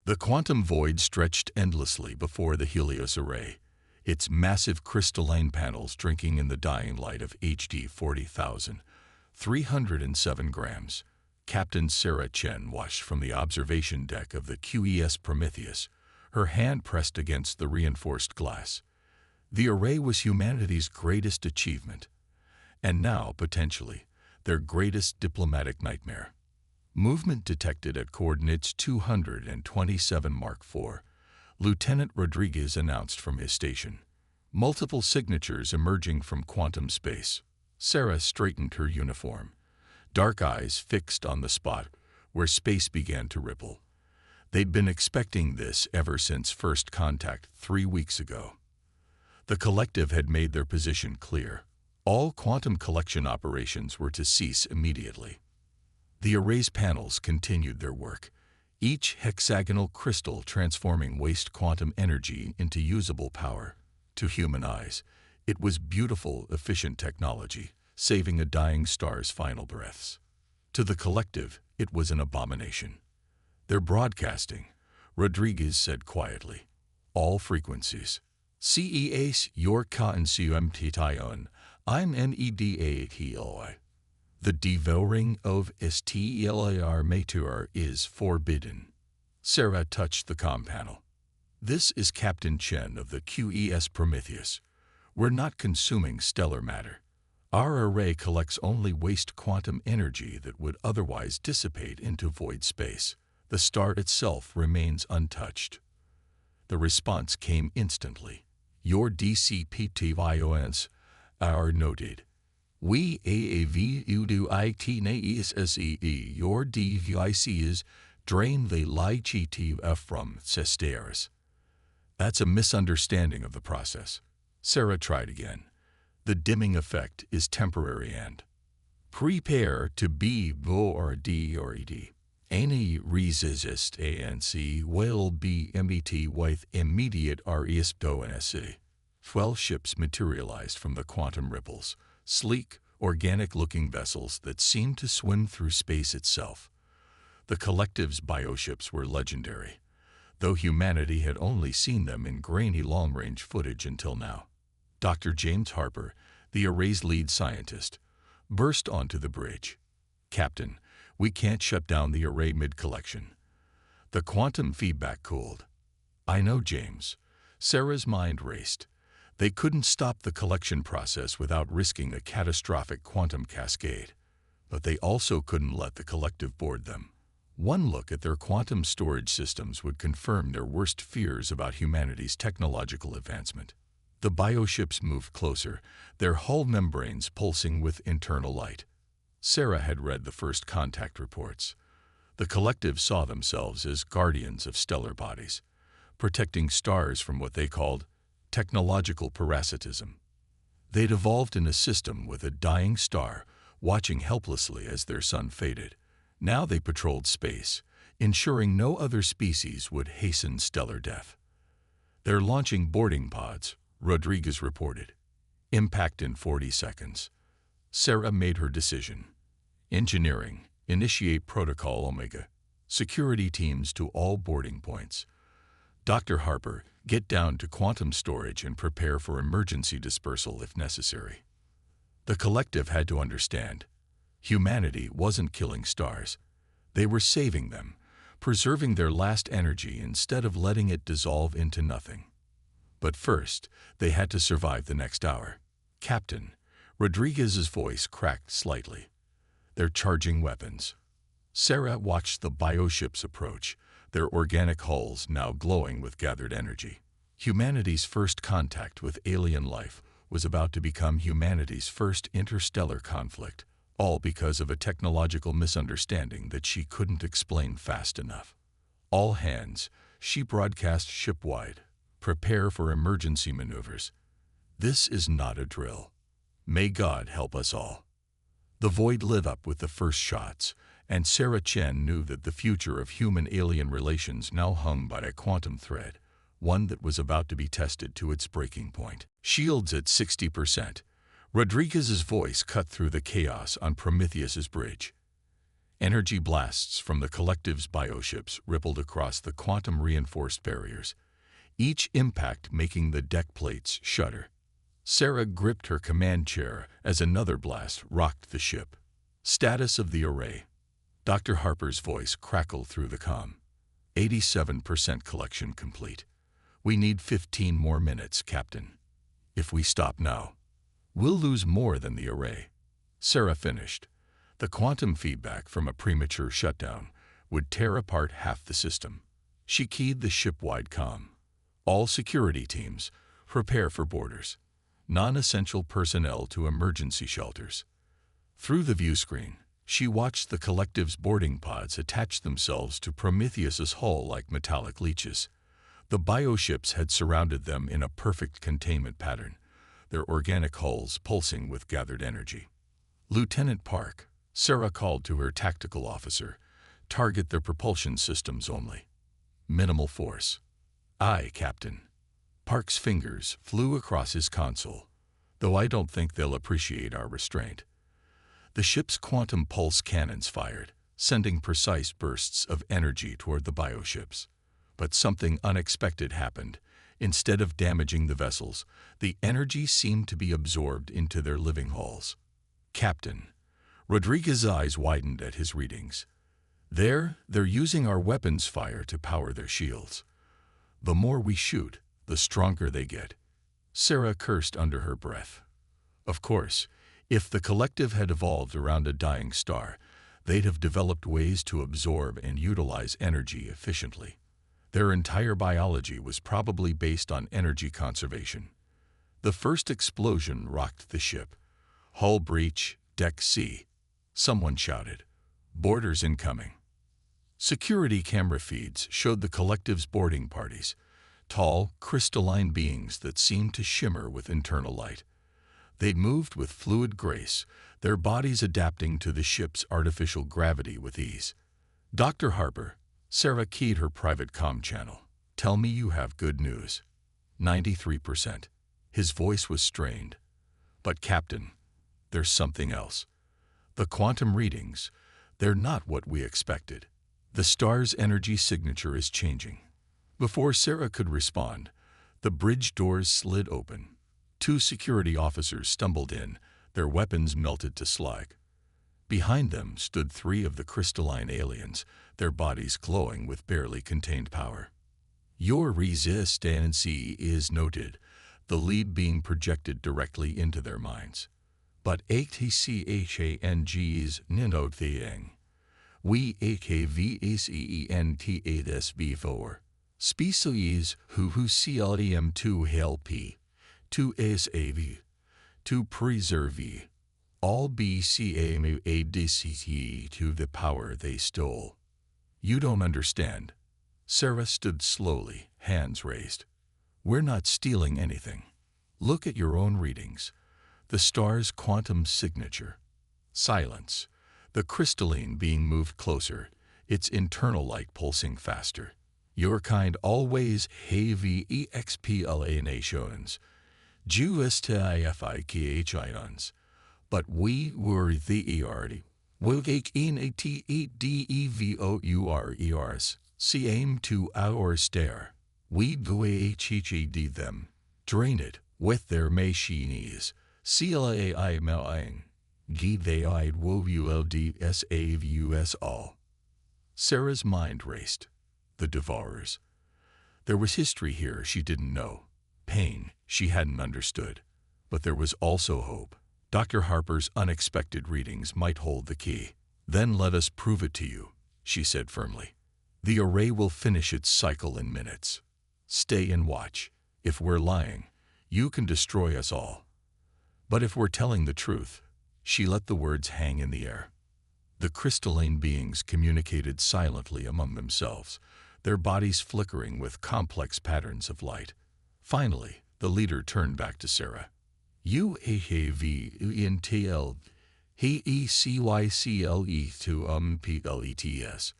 The quantum void stretched endlessly before the Helios array, its massive crystalline panels drinking in the dying light of HD 40,000. 307 grams. Captain Sarah Chen watched from the observation deck of the QES Prometheus, her hand pressed against the reinforced glass. The array was humanity's greatest achievement, and now, potentially, their greatest diplomatic nightmare. Movement detected at coordinates 227 Mark IV. Lieutenant Rodriguez announced from his station. Multiple signatures emerging from quantum space. Sarah straightened her uniform, dark eyes fixed on the spot where space began to ripple. They'd been expecting this ever since first contact 3 weeks ago. The collective had made their position clear. All quantum collection operations were to cease immediately. The array's panels continued their work, each hexagonal crystal transforming waste quantum energy into usable power. To human eyes, it was beautiful, efficient technology, saving a dying star's final breaths. To the collective, it was an abomination. "They're broadcasting," Rodriguez said quietly. "All frequencies. CEAs your CUMTTION, I'm NEDATOI. The devouring of STELAR Mature is forbidden." Sarah touched the comm panel. "This is Captain Chen of the QES Prometheus. We're not consuming stellar matter. Our array collects only waste quantum energy that would otherwise dissipate into void space. The star itself remains untouched." The response came instantly. "Your DCPTVIONs are noted. We AAVUDITNAESSEE your devices drain the LIGTF from Cesteris." "That's a misunderstanding of the process." Sarah tried again. "The dimming effect is temporary and prepare to be bored or ed. Any resist ANC will be met with immediate RESPONC." 12 ships materialized from the quantum ripples, sleek, organic-looking vessels that seemed to swim through space itself. The collective's bioships were legendary, though humanity had only seen them in grainy long-range footage until now. Dr. James Harper, the array's lead scientist, burst onto the bridge. "Captain, we can't shut down the array mid-collection." The quantum feedback cooled. "I know, James." Sarah's mind raced. They couldn't stop the collection process without risking a catastrophic quantum cascade. But they also couldn't let the collective board them. One look at their quantum storage systems would confirm their worst fears about humanity's technological advancement. The bioships moved closer, their hull membranes pulsing with internal light. Sarah had read the first contact reports. The collective saw themselves as guardians of stellar bodies, protecting stars from what they called technological parasitism. They'd evolved in a system with a dying star, watching helplessly as their sun faded. Now they patrolled space, ensuring no other species would hasten stellar death. "They're launching boarding pods," Rodriguez reported. "Impact in 40 seconds. Sarah made her decision. "Engineering, initiate Protocol Omega. Security teams to all boarding points. Dr. Harper, get down to quantum storage and prepare for emergency dispersal if necessary." The collective had to understand. Humanity wasn't killing stars. They were saving them, preserving their last energy instead of letting it dissolve into nothing. But first, they had to survive the next hour. "Captain," Rodriguez's voice cracked slightly. "They're charging weapons." Sarah watched the bioships approach, their organic hulls now glowing with gathered energy. Humanity's first contact with alien life was about to become humanity's first interstellar conflict, all because of a technological misunderstanding that she couldn't explain fast enough. "All hands," she broadcast shipwide. "Prepare for emergency maneuvers. This is not a drill. May God help us all." The void lit up with the first shots, and Sarah Chen knew that the future of human-alien relations now hung by a quantum thread, one that was about to be tested to its breaking point. "Shields at 60%. Rodriguez's voice cut through the chaos on Prometheus's bridge. Energy blasts from the collective's bioships rippled across the quantum-reinforced barriers, each impact making the deck plates shudder. Sarah gripped her command chair as another blast rocked the ship. Status of the array. Dr. Harper's voice crackled through the comm. 87% collection complete. We need 15 more minutes, Captain. If we stop now, we'll lose more than the array. Sarah finished. The quantum feedback from a premature shutdown would tear apart half the system. She keyed the ship-wide comm. All security teams, prepare for boarders. Non-essential personnel to emergency shelters. Through the view screen, she watched the collective's boarding pods attach themselves to Prometheus's hull like metallic leeches. The bioships had surrounded them in a perfect containment pattern, their organic hulls pulsing with gathered energy. Lieutenant Park, Sarah called to her tactical officer, target the propulsion systems only. Minimal force. Aye, Captain. Park's fingers flew across his console, though I don't think they'll appreciate our restraint. The ship's quantum pulse cannons fired, sending precise bursts of energy toward the bioships. But something unexpected happened. Instead of damaging the vessels, the energy seemed to be absorbed into their living hulls. Captain. Rodriguez's eyes widened at his readings. They're using our weapons fire to power their shields. The more we shoot, the stronger they get. Sarah cursed under her breath. Of course, if the collective had evolved around a dying star, they'd have developed ways to absorb and utilize energy efficiently. Their entire biology was probably based on energy conservation. The first explosion rocked the ship. Hull breach, deck C. Someone shouted, "Boarders incoming." Security camera feeds showed the collective's boarding parties, tall, crystalline beings that seemed to shimmer with internal light. They'd moved with fluid grace, their bodies adapting to the ship's artificial gravity with ease. Dr. Harper, Sarah keyed her private comm channel. Tell me you have good news. 93%. His voice was strained. But Captain, there's something else. The quantum readings, they're not what we expected. The star's energy signature is changing. Before Sarah could respond, the bridge doors slid open. 2 security officers stumbled in, their weapons melted to slag. Behind them stood 3 of the crystalline aliens, their bodies glowing with barely contained power. Your resistance is noted, the lead being projected directly into their minds. But ATCHANG's Ninothing. We AKVACENTA this before. Species who CLDM2 help, to SAV, to preserve, all BCAMADCT to the power they stole. You don't understand. Sarah stood slowly, hands raised. We're not stealing anything. Look at your own readings. The star's quantum signature. Silence. The crystalline being moved closer, its internal light pulsing faster. Your kind always heavy EXPLA nations. Sci-Fi but we were the ERD. Wilgake in a TEDEVOURERS. See aim to our stare. We go HHD them. Drain it with their machines. CLAI mailing. Gi they I'd WULDSAVUS all. Sarah's mind raced. The devourers. There was history here she didn't know. Pain she hadn't understood. But there was also hope. Dr. Harper's unexpected readings might hold the key. Then let us prove it to you, she said firmly. The array will finish its cycle in minutes. Stay and watch. If we're lying, you can destroy us all. But if we're telling the truth, she let the words hang in the air. The crystalline beings communicated silently among themselves, their bodies flickering with complex patterns of light. Finally, the leader turned back to Sarah. UAVINTL, HECYCLE to PLETS,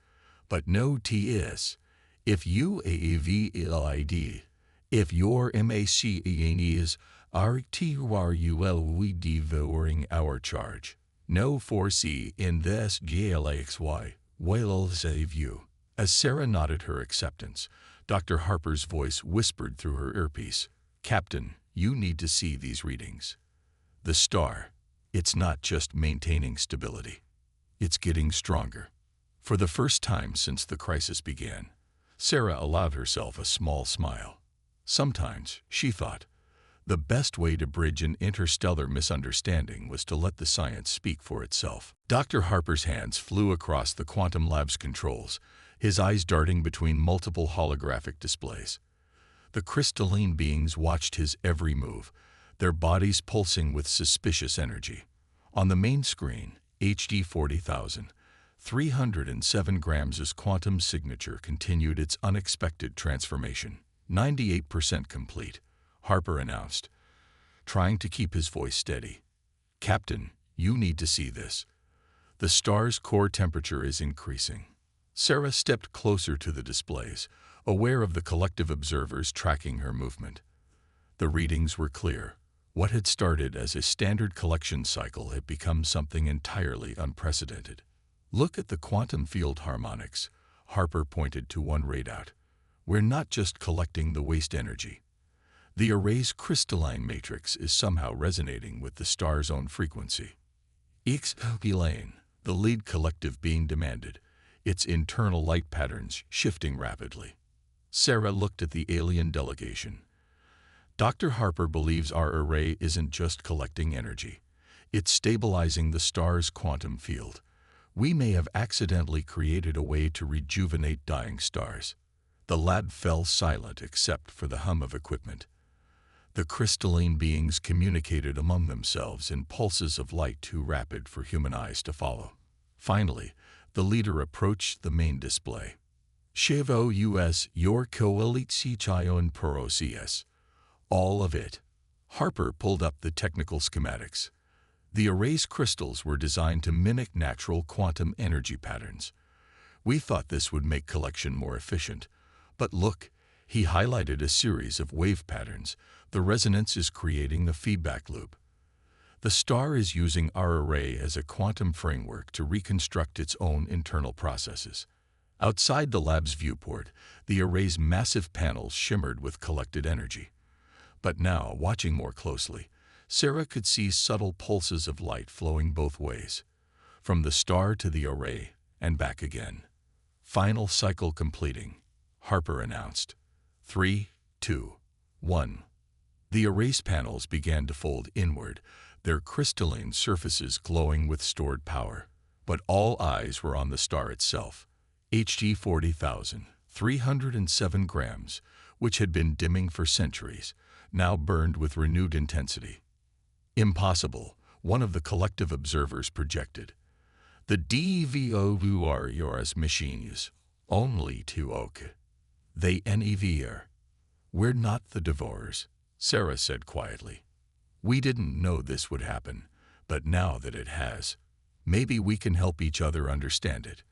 but no TS. If UAVLID, if your MACEN is RTRUL, we devouring our charge. No foresee in this Galaxy will save you. As Sarah nodded her acceptance, Dr. Harper's voice whispered through her earpiece, "Captain, you need to see these readings. The star, it's not just maintaining stability. It's getting stronger." For the first time since the crisis began, Sarah allowed herself a small smile. Sometimes, she thought, the best way to bridge an interstellar misunderstanding was to let the science speak for itself. Dr. Harper's hands flew across the quantum lab's controls, his eyes darting between multiple holographic displays. The crystalline beings watched his every move, their bodies pulsing with suspicious energy. On the main screen, HD 40,000, 307 grams' quantum signature continued its unexpected transformation. 98% complete, Harper announced, trying to keep his voice steady. "Captain, you need to see this. The star's core temperature is increasing." Sarah stepped closer to the displays, aware of the collective observers tracking her movement. The readings were clear. What had started as a standard collection cycle had become something entirely unprecedented. "Look at the quantum field harmonics," Harper pointed to one readout. "We're not just collecting the waste energy. The array's crystalline matrix is somehow resonating with the star's own frequency." "Explain," the lead collective being demanded, its internal light patterns shifting rapidly. Sarah looked at the alien delegation. "Dr. Harper believes our array isn't just collecting energy. It's stabilizing the star's quantum field. We may have accidentally created a way to rejuvenate dying stars." The lab fell silent except for the hum of equipment. The crystalline beings communicated among themselves in pulses of light too rapid for human eyes to follow. Finally, the leader approached the main display. "Chevo US your coalition pro CS. All of it." Harper pulled up the technical schematics. The array's crystals were designed to mimic natural quantum energy patterns. "We thought this would make collection more efficient. But look," he highlighted a series of wave patterns. "The resonance is creating a feedback loop. The star is using our array as a quantum framework to reconstruct its own internal processes." Outside the lab's viewport, the array's massive panels shimmered with collected energy. But now, watching more closely, Sarah could see subtle pulses of light flowing both ways, from the star to the array and back again. "Final cycle completing," Harper announced. 3, 2, 1. The array's panels began to fold inward, their crystalline surfaces glowing with stored power. But all eyes were on the star itself. HD 40,000, 307 grams, which had been dimming for centuries, now burned with renewed intensity. "Impossible," one of the collective observers projected. "The devours machines only to oak. They never. We're not the devourers," Sarah said quietly. "We didn't know this would happen, but now that it has, maybe we can help each other understand it."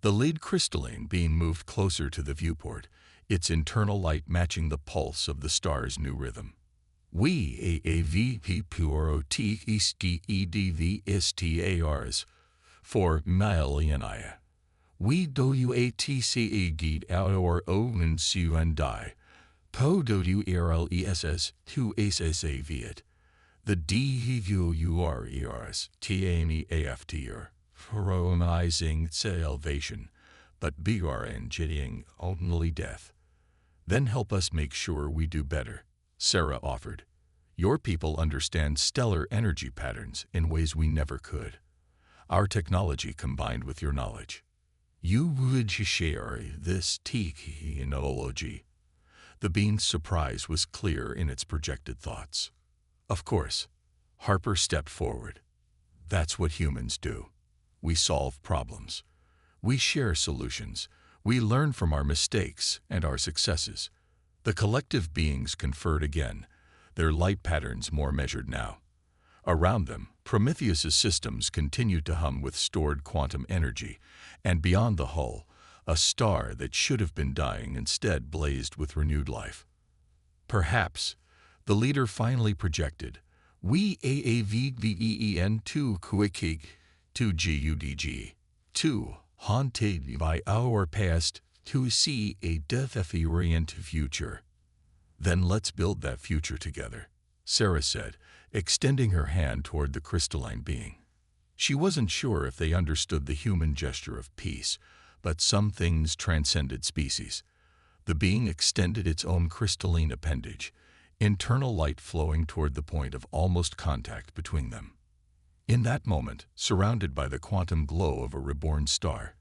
The lead crystalline being moved closer to the viewport, its internal light matching the pulse of the star's new rhythm. "We AAVP puro TESTEDVSTARs for Maliania. We WATCE geed our own CUNDI. Po WRLESS 2 ASSAVIT. The DVURERS TANEAFTR. Promising salvation, but BRNGing only death. Then help us make sure we do better," Sarah offered. "Your people understand stellar energy patterns in ways we never could. Our technology combined with your knowledge. You would share this technology." The being's surprise was clear in its projected thoughts. "Of course." Harper stepped forward. "That's what humans do. We solve problems. We share solutions. We learn from our mistakes and our successes." The collective beings conferred again, their light patterns more measured now. Around them, Prometheus's systems continued to hum with stored quantum energy, and beyond the hull, a star that should have been dying instead blazed with renewed life. "Perhaps," the leader finally projected, We aavven 2 quickig 2 gudg 2 haunted by our past to see a death-orient future. Then let's build that future together, Sarah said, extending her hand toward the crystalline being. She wasn't sure if they understood the human gesture of peace, but some things transcended species. The being extended its own crystalline appendage, internal light flowing toward the point of almost contact between them. In that moment, surrounded by the quantum glow of a reborn star,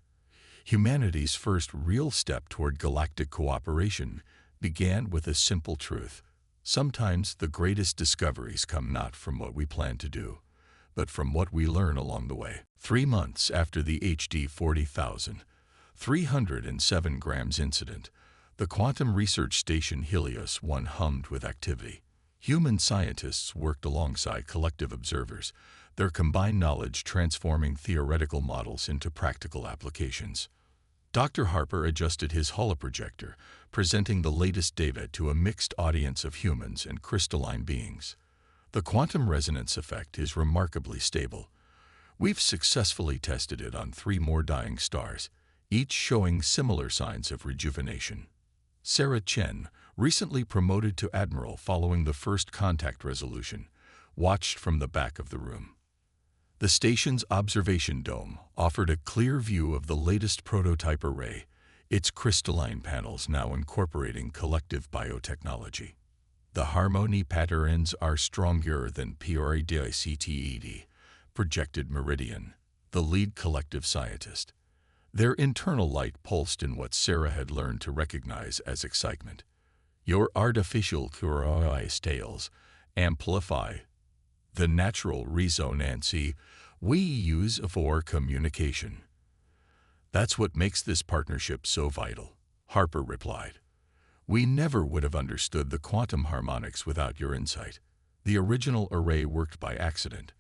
humanity's first real step toward galactic cooperation began with a simple truth. Sometimes the greatest discoveries come not from what we plan to do, but from what we learn along the way. 3 months after the HD 40,307 grams incident, the quantum research station Helios 1 hummed with activity. Human scientists worked alongside collective observers, their combined knowledge transforming theoretical models into practical applications. Dr. Harper adjusted his holoprojector, presenting the latest data to a mixed audience of humans and crystalline beings. The quantum resonance effect is remarkably stable. We've successfully tested it on 3 more dying stars, each showing similar signs of rejuvenation. Sarah Chen, recently promoted to admiral following the first contact resolution, watched from the back of the room. The station's observation dome offered a clear view of the latest prototype array, its crystalline panels now incorporating collective biotechnology. The harmony patterns are stronger than PRDICTED, projected Meridian, the lead collective scientist. Their internal light pulsed in what Sarah had learned to recognize as excitement. Your artificial curious tales amplify the natural resonancy we use for communication. That's what makes this partnership so vital, Harper replied. We never would have understood the quantum harmonics without your insight. The original array worked by accident.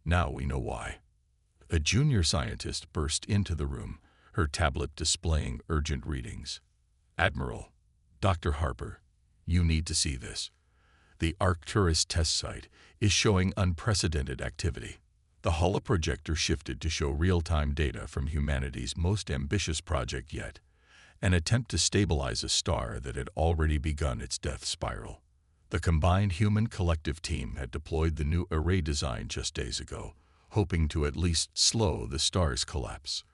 Now we know why. A junior scientist burst into the room, her tablet displaying urgent readings. Admiral, Dr. Harper, you need to see this. The Arcturus test site is showing unprecedented activity. The holoprojector shifted to show real-time data from humanity's most ambitious project yet, an attempt to stabilize a star that had already begun its death spiral. The combined human collective team had deployed the new array design just days ago, hoping to at least slow the star's collapse.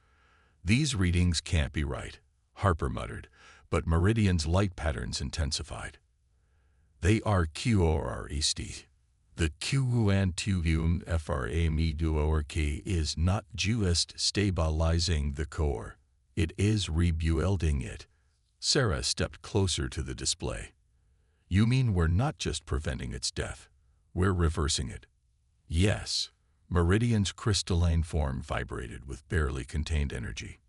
These readings can't be right, Harper muttered, but Meridian's light patterns intensified. They are QREST. The QUNTUM FRAMEDUORK is not just stabilizing the core, it is rebuilding it. Sarah stepped closer to the display. You mean we're not just preventing its death, we're reversing it? Yes. Meridian's crystalline form vibrated with barely contained energy.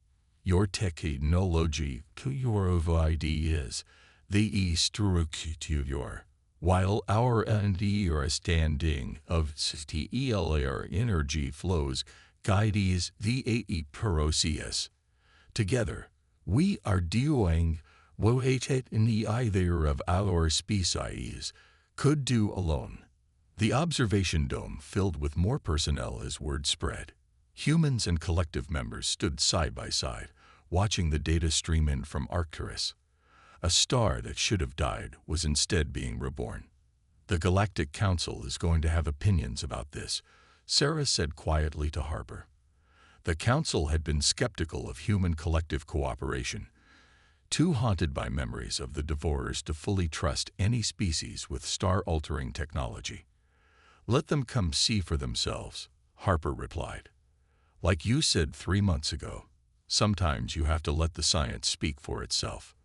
Your technology to your is the structure, while our understanding of stellar energy flows guides the AE process. Together, we are doing what neither of our species could do alone. The observation dome filled with more personnel as word spread. Humans and collective members stood side by side, watching the data stream in from Arcturus. A star that should have died was instead being reborn. The Galactic Council is going to have opinions about this, Sarah said quietly to Harper. The Council had been skeptical of human collective cooperation, too haunted by memories of the devourers to fully trust any species with star-altering technology. Let them come see for themselves, Harper replied. Like you said 3 months ago, sometimes you have to let the science speak for itself.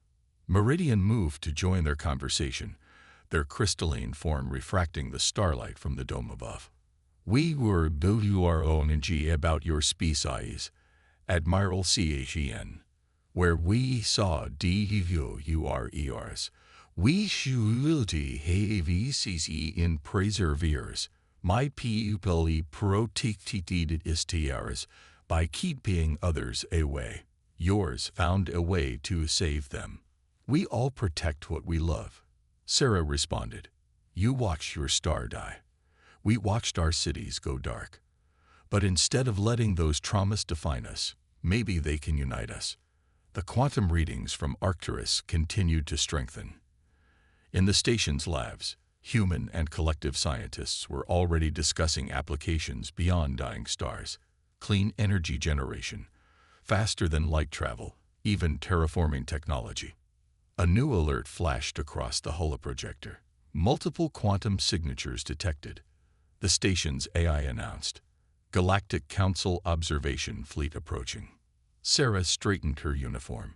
Meridian moved to join their conversation, their crystalline form refracting the starlight from the dome above. We were building our own energy about your species, Admiral CHEN, where we saw DVOURERs. We should have in preservers. My people protected STRs by keeping others away. Yours found a way to save them. We all protect what we love. Sarah responded. You watch your star die. We watched our cities go dark. But instead of letting those traumas define us, maybe they can unite us. The quantum readings from Arcturus continued to strengthen. In the station's labs, human and collective scientists were already discussing applications beyond dying stars, clean energy generation, faster than light travel, even terraforming technology. A new alert flashed across the holoprojector. Multiple quantum signatures detected. The station's AI announced, Galactic Council observation fleet approaching. Sarah straightened her uniform.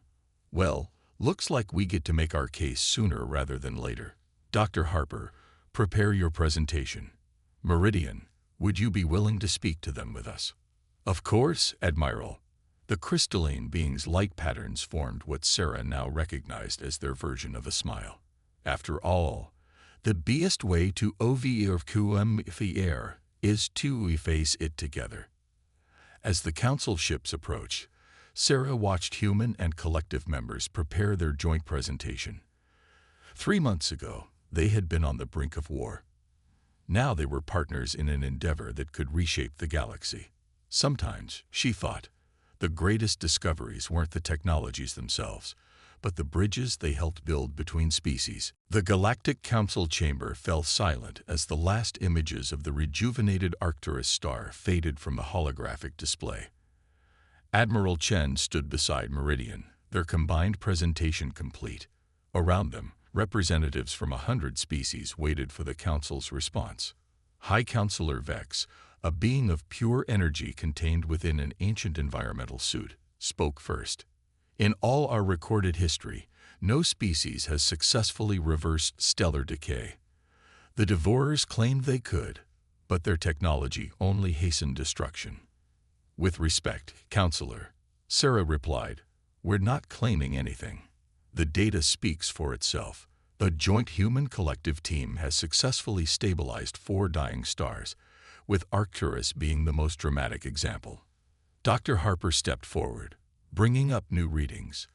Well, looks like we get to make our case sooner rather than later. Dr. Harper, prepare your presentation. Meridian, would you be willing to speak to them with us? Of course, Admiral. The crystalline being's light patterns formed what Sarah now recognized as their version of a smile. After all, the best way to overcome fear is to face it together. As the council ships approached, Sarah watched human and collective members prepare their joint presentation. 3 months ago, they had been on the brink of war. Now they were partners in an endeavor that could reshape the galaxy. Sometimes, she thought, the greatest discoveries weren't the technologies themselves, but the bridges they helped build between species. The Galactic Council chamber fell silent as the last images of the rejuvenated Arcturus star faded from the holographic display. Admiral Chen stood beside Meridian, their combined presentation complete. Around them, representatives from 100 species waited for the Council's response. High Counselor Vex, a being of pure energy contained within an ancient environmental suit, spoke first. In all our recorded history, no species has successfully reversed stellar decay. The Devourers claimed they could, but their technology only hastened destruction. With respect, Counselor, Sarah replied, we're not claiming anything. The data speaks for itself. The joint human collective team has successfully stabilized 4 dying stars, with Arcturus being the most dramatic example. Dr. Harper stepped forward, bringing up new readings.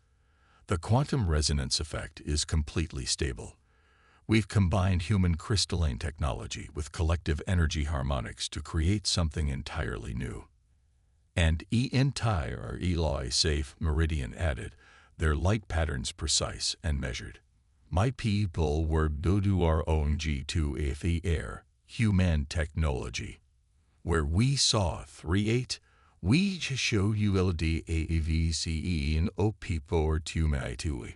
The quantum resonance effect is completely stable. We've combined human crystalline technology with collective energy harmonics to create something entirely new. And entire Eli safe, Meridian added, their light patterns precise and measured. My people were do our own G2 the air, human technology. Where we saw 3-8, we show ULDAVCE in O people or Tumaitui.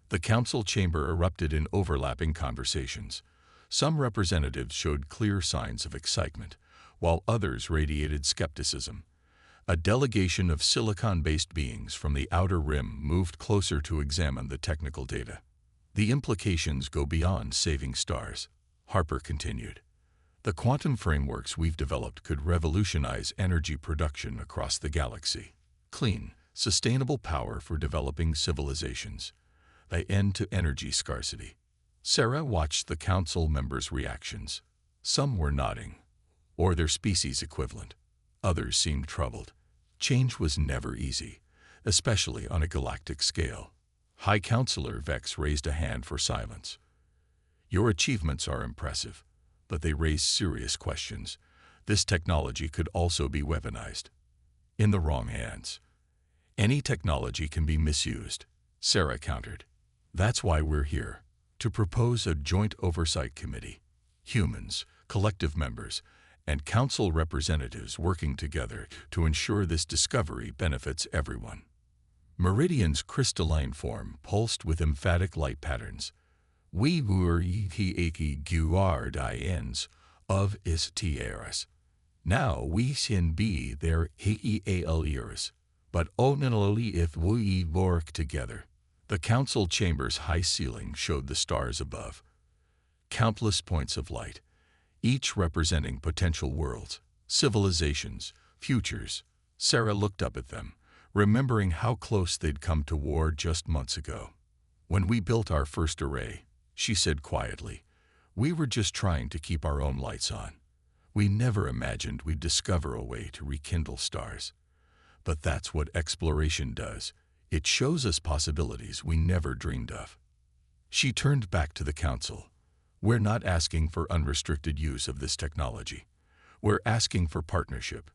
The council chamber erupted in overlapping conversations. Some representatives showed clear signs of excitement, while others radiated skepticism. A delegation of silicon-based beings from the outer rim moved closer to examine the technical data. The implications go beyond saving stars, Harper continued. The quantum frameworks we've developed could revolutionize energy production across the galaxy. Clean, sustainable power for developing civilizations. The end to energy scarcity. Sarah watched the council members' reactions. Some were nodding, or their species equivalent. Others seemed troubled. Change was never easy, especially on a galactic scale. High Counselor Vex raised a hand for silence. Your achievements are impressive, but they raise serious questions. This technology could also be weaponized. In the wrong hands. Any technology can be misused, Sarah countered. That's why we're here, to propose a joint oversight committee. Humans, collective members, and council representatives working together to ensure this discovery benefits everyone. Meridian's crystalline form pulsed with emphatic light patterns. We were guardians of istieras. Now we can be their ears, but only if we work together. The council chamber's high ceiling showed the stars above. Countless points of light, each representing potential worlds, civilizations, futures. Sarah looked up at them, remembering how close they'd come to war just months ago. When we built our first array, she said quietly, we were just trying to keep our own lights on. We never imagined we'd discover a way to rekindle stars. But that's what exploration does. It shows us possibilities we never dreamed of. She turned back to the council. We're not asking for unrestricted use of this technology. We're asking for partnership.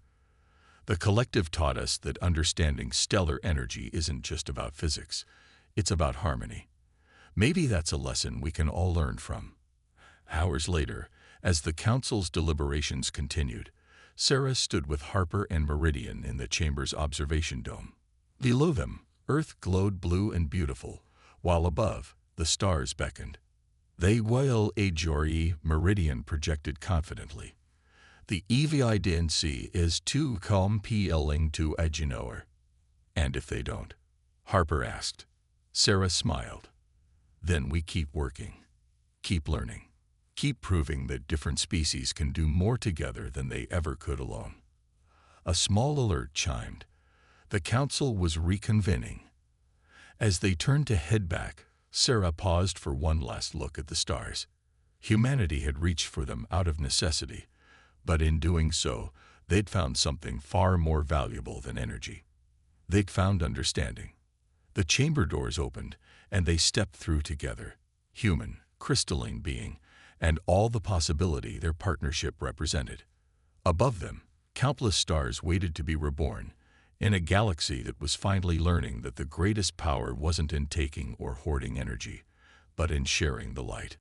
The collective taught us that understanding stellar energy isn't just about physics. It's about harmony. Maybe that's a lesson we can all learn from. Hours later, as the council's deliberations continued, Sarah stood with Harper and Meridian in the chamber's observation dome. Below them, Earth glowed blue and beautiful, while above, the stars beckoned. They will ajori, Meridian projected confidently. The EVIDNC is too compelling to ignore. And if they don't? Harper asked. Sarah smiled. Then we keep working, keep learning, keep proving that different species can do more together than they ever could alone. A small alert chimed. The council was reconvening. As they turned to head back, Sarah paused for one last look at the stars. Humanity had reached for them out of necessity, but in doing so, they'd found something far more valuable than energy. They'd found understanding. The chamber doors opened, and they stepped through together, human, crystalline being, and all the possibility their partnership represented. Above them, countless stars waited to be reborn, in a galaxy that was finally learning that the greatest power wasn't in taking or hoarding energy, but in sharing the light.